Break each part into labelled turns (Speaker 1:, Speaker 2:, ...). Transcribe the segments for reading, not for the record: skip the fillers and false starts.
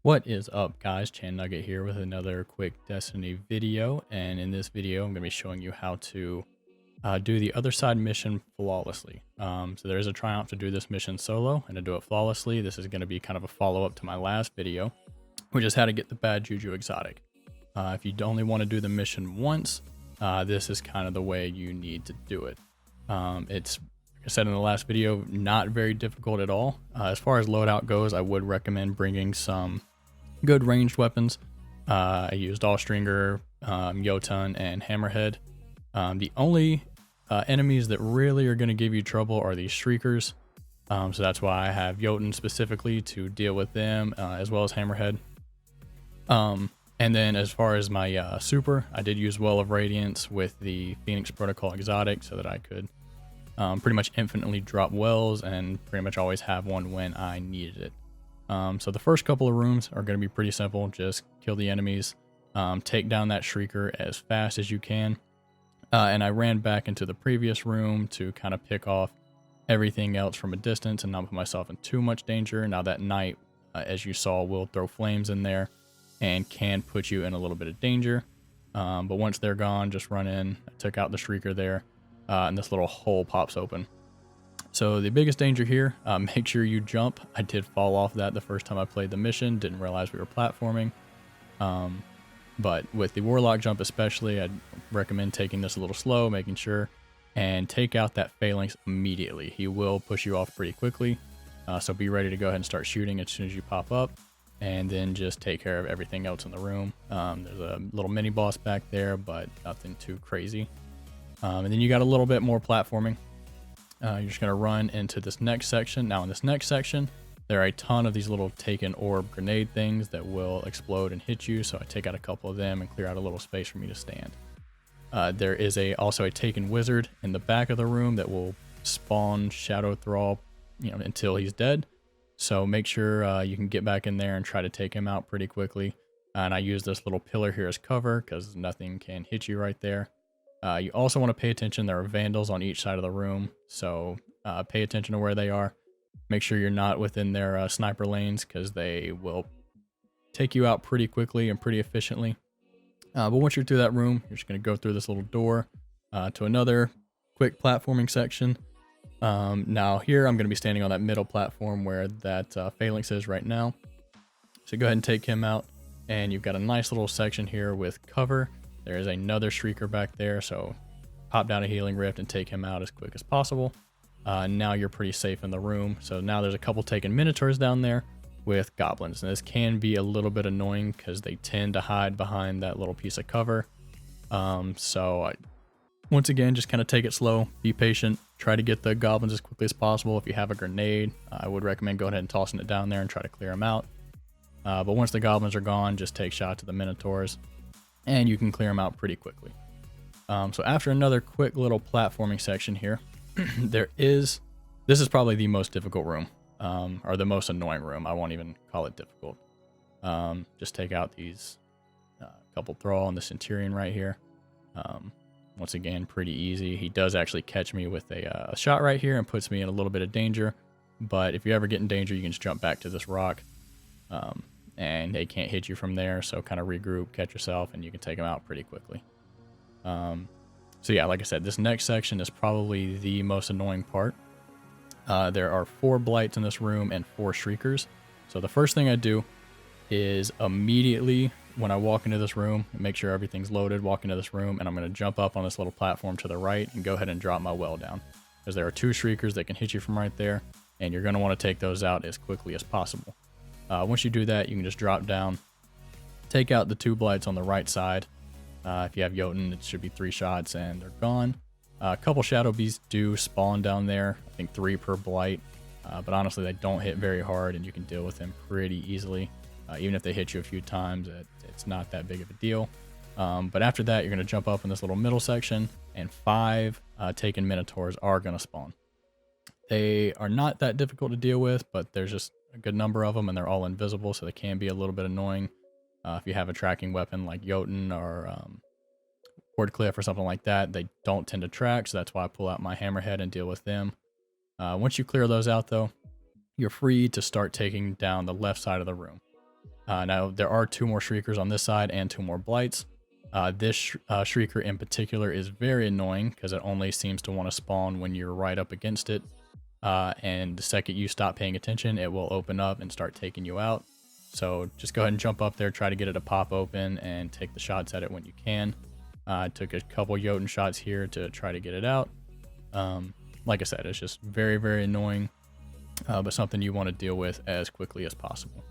Speaker 1: What is up, guys? Chan Nugget here with another quick Destiny video, and in this video I'm going to be showing you how to do the other side mission flawlessly. So there is a triumph to do this mission solo and to do it flawlessly. This is going to be kind of a follow-up to my last video, which is how to get the Bad Juju exotic. If you only want to do the mission once, this is kind of the way you need to do it. It's, like I said in the last video, not very difficult at all. As far as loadout goes, I would recommend bringing some good ranged weapons. I used Allstringer, Jotun, and Hammerhead. The only enemies that really are going to give you trouble are these Shriekers. So that's why I have Jotun specifically to deal with them, as well as Hammerhead. And then as far as my super, I did use Well of Radiance with the Phoenix Protocol exotic so that I could pretty much infinitely drop wells and pretty much always have one when I needed it. So the first couple of rooms are going to be pretty simple. Just kill the enemies, take down that Shrieker as fast as you can. And I ran back into the previous room to kind of pick off everything else from a distance and not put myself in too much danger. Now that knight, as you saw, will throw flames in there and can put you in a little bit of danger. But once they're gone, just run in. I took out the Shrieker there, and this little hole pops open. So the biggest danger here, make sure you jump. I did fall off that the first time I played the mission, didn't realize we were platforming. But with the Warlock jump especially, I'd recommend taking this a little slow, making sure, and take out that Phalanx immediately. He will push you off pretty quickly, so be ready to go ahead and start shooting as soon as you pop up, and then just take care of everything else in the room. There's a little mini boss back there, but nothing too crazy. And then you got a little bit more platforming. You're just going to run into this next section. Now in this next section, there are a ton of these little taken orb grenade things that will explode and hit you. So I take out a couple of them and clear out a little space for me to stand. There is also a taken wizard in the back of the room that will spawn Shadow Thrall, until he's dead. So make sure you can get back in there and try to take him out pretty quickly. And I use this little pillar here as cover because nothing can hit you right there. You also want to pay attention. There are vandals on each side of the room, so pay attention to where they are. Make sure you're not within their sniper lanes because they will take you out pretty quickly and pretty efficiently. But once you're through that room, you're just going to go through this little door to another quick platforming section. Now here I'm going to be standing on that middle platform where that Phalanx is right now. So go ahead and take him out, and you've got a nice little section here with cover. There is another Shrieker back there, so pop down a healing rift and take him out as quick as possible. Now you're pretty safe in the room. So now there's a couple taken Minotaurs down there with goblins. And this can be a little bit annoying because they tend to hide behind that little piece of cover. Once again, just kind of take it slow, be patient, try to get the goblins as quickly as possible. If you have a grenade, I would recommend going ahead and tossing it down there and try to clear them out. But once the goblins are gone, just take shots at the Minotaurs, and you can clear them out pretty quickly. So after another quick little platforming section here, this is probably the most difficult room, or the most annoying room. I won't even call it difficult. Just take out these couple Thrall and the Centurion right here. Once again, pretty easy. He does actually catch me with a shot right here and puts me in a little bit of danger. But if you ever get in danger, you can just jump back to this rock. And they can't hit you from there, so kind of regroup, catch yourself, and you can take them out pretty quickly. So yeah, like I said, this next section is probably the most annoying part. There are 4 Blights in this room and 4 Shriekers. So the first thing I do is immediately when I walk into this room, make sure everything's loaded, walk into this room, and I'm going to jump up on this little platform to the right and go ahead and drop my well down. Because there are 2 Shriekers that can hit you from right there, and you're going to want to take those out as quickly as possible. Once you do that, you can just drop down, take out the 2 Blights on the right side. If you have Jotun, it should be 3 shots and they're gone. A couple Shadow Beasts do spawn down there, I think 3 per Blight, but honestly they don't hit very hard and you can deal with them pretty easily. Even if they hit you a few times, it's not that big of a deal. But after that, you're going to jump up in this little middle section, and 5 taken Minotaurs are going to spawn. They are not that difficult to deal with, but there's just a good number of them and they're all invisible, so they can be a little bit annoying. If you have a tracking weapon like Jotun or Wardcliff or something like that, they don't tend to track, so that's why I pull out my Hammerhead and deal with them. Once you clear those out though, you're free to start taking down the left side of the room. Now, there are 2 more Shriekers on this side and 2 more Blights. This Shrieker in particular is very annoying because it only seems to want to spawn when you're right up against it. And the second you stop paying attention, it will open up and start taking you out. So just go ahead and jump up there, try to get it to pop open, and take the shots at it when you can. I took a couple Jotun shots here to try to get it out. Like I said, it's just very, very annoying, but something you want to deal with as quickly as possible.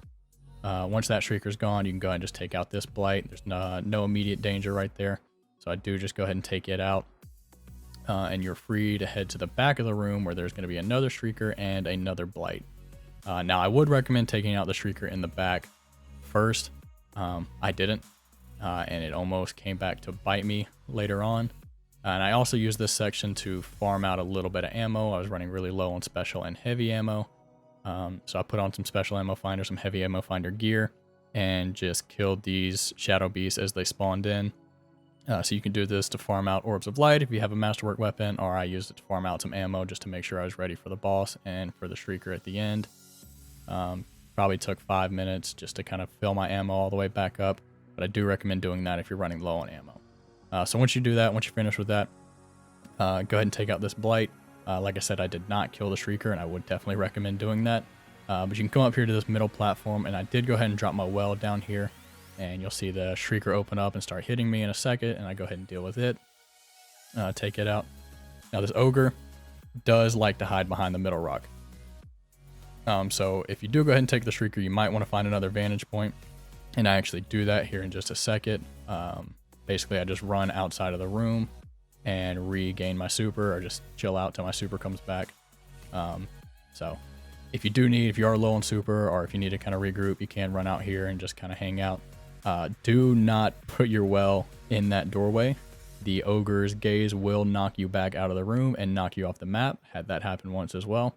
Speaker 1: Once that Shrieker's gone, you can go ahead and just take out this Blight. There's no immediate danger right there. So I do just go ahead and take it out. And you're free to head to the back of the room where there's going to be another Shrieker and another Blight. Now, I would recommend taking out the Shrieker in the back first. I didn't, and it almost came back to bite me later on. And I also used this section to farm out a little bit of ammo. I was running really low on special and heavy ammo. So I put on some special ammo finder, some heavy ammo finder gear, and just killed these shadow beasts as they spawned in. So you can do this to farm out orbs of light if you have a masterwork weapon, or I used it to farm out some ammo just to make sure I was ready for the boss and for the Shrieker at the end. Probably took 5 minutes just to kind of fill my ammo all the way back up, but I do recommend doing that if you're running low on ammo. So once you do that, once you're finished with that, go ahead and take out this Blight. Like I said, I did not kill the Shrieker, and I would definitely recommend doing that. But you can come up here to this middle platform, and I did go ahead and drop my well down here, and you'll see the Shrieker open up and start hitting me in a second, and I go ahead and deal with it. Take it out. Now this Ogre does like to hide behind the middle rock. So if you do go ahead and take the Shrieker, you might want to find another vantage point, and I actually do that here in just a second. Basically, I just run outside of the room and regain my super, or just chill out till my super comes back. So if you are low on super, or if you need to kind of regroup, you can run out here and just kind of hang out. Do not put your well in that doorway. The Ogre's gaze will knock you back out of the room and knock you off the map. Had that happen once as well.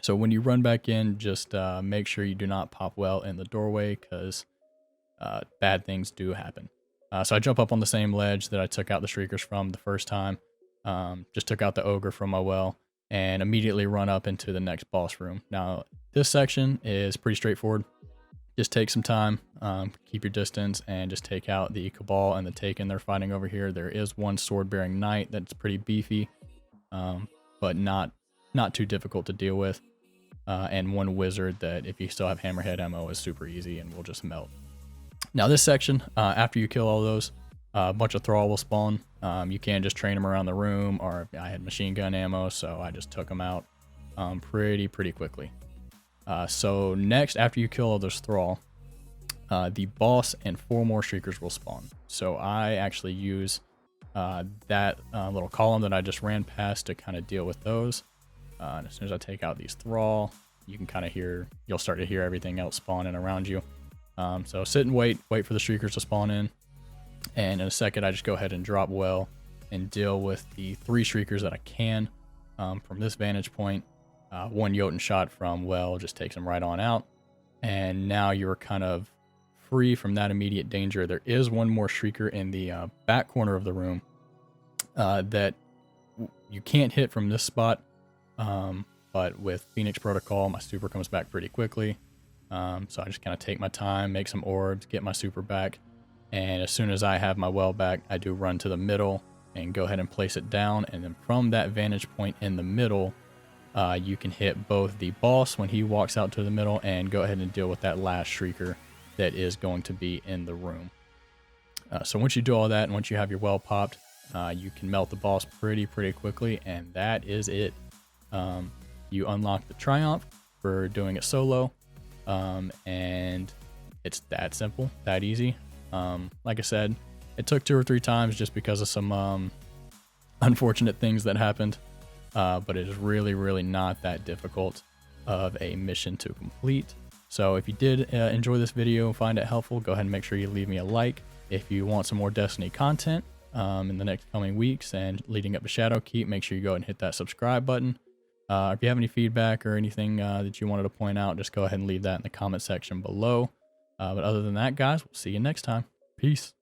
Speaker 1: So when you run back in, just make sure you do not pop well in the doorway, because bad things do happen. So I jump up on the same ledge that I took out the Shriekers from the first time. Just took out the Ogre from my well and immediately run up into the next boss room. Now, this section is pretty straightforward. Just take some time, keep your distance, and just take out the Cabal and the Taken they're fighting over here. There is one sword-bearing knight that's pretty beefy, but not too difficult to deal with. And one wizard that, if you still have hammerhead ammo, is super easy and will just melt. Now this section, after you kill all those, a bunch of thrall will spawn. You can just train them around the room, or I had machine gun ammo, so I just took them out pretty quickly. So next, after you kill all those thrall, the boss and 4 more Shriekers will spawn. So I actually use that little column that I just ran past to kind of deal with those. And as soon as I take out these thrall, you can kind of you'll start to hear everything else spawning around you. So sit and wait for the Shriekers to spawn in. And in a second, I just go ahead and drop well and deal with the 3 Shriekers that I can from this vantage point. 1 Jotun shot from well just takes them right on out. And now you're kind of free from that immediate danger. There is 1 more Shrieker in the back corner of the room that you can't hit from this spot. But with Phoenix Protocol, my super comes back pretty quickly. So I just kind of take my time, make some orbs, get my super back. And as soon as I have my well back, I do run to the middle and go ahead and place it down. And then from that vantage point in the middle, you can hit both the boss when he walks out to the middle and go ahead and deal with that last Shrieker that is going to be in the room. So once you do all that, and once you have your well popped, you can melt the boss pretty quickly, and that is it. You unlock the Triumph for doing it solo, and it's that simple, that easy. Like I said, it took 2 or 3 times just because of some unfortunate things that happened, but it is really not that difficult of a mission to complete. So if you did enjoy this video and find it helpful, go ahead and make sure you leave me a like. If you want some more Destiny content in the next coming weeks and leading up to Shadowkeep, make sure you go ahead and hit that subscribe button. If you have any feedback or anything that you wanted to point out, just go ahead and leave that in the comment section below. But other than that, guys, we'll see you next time. Peace.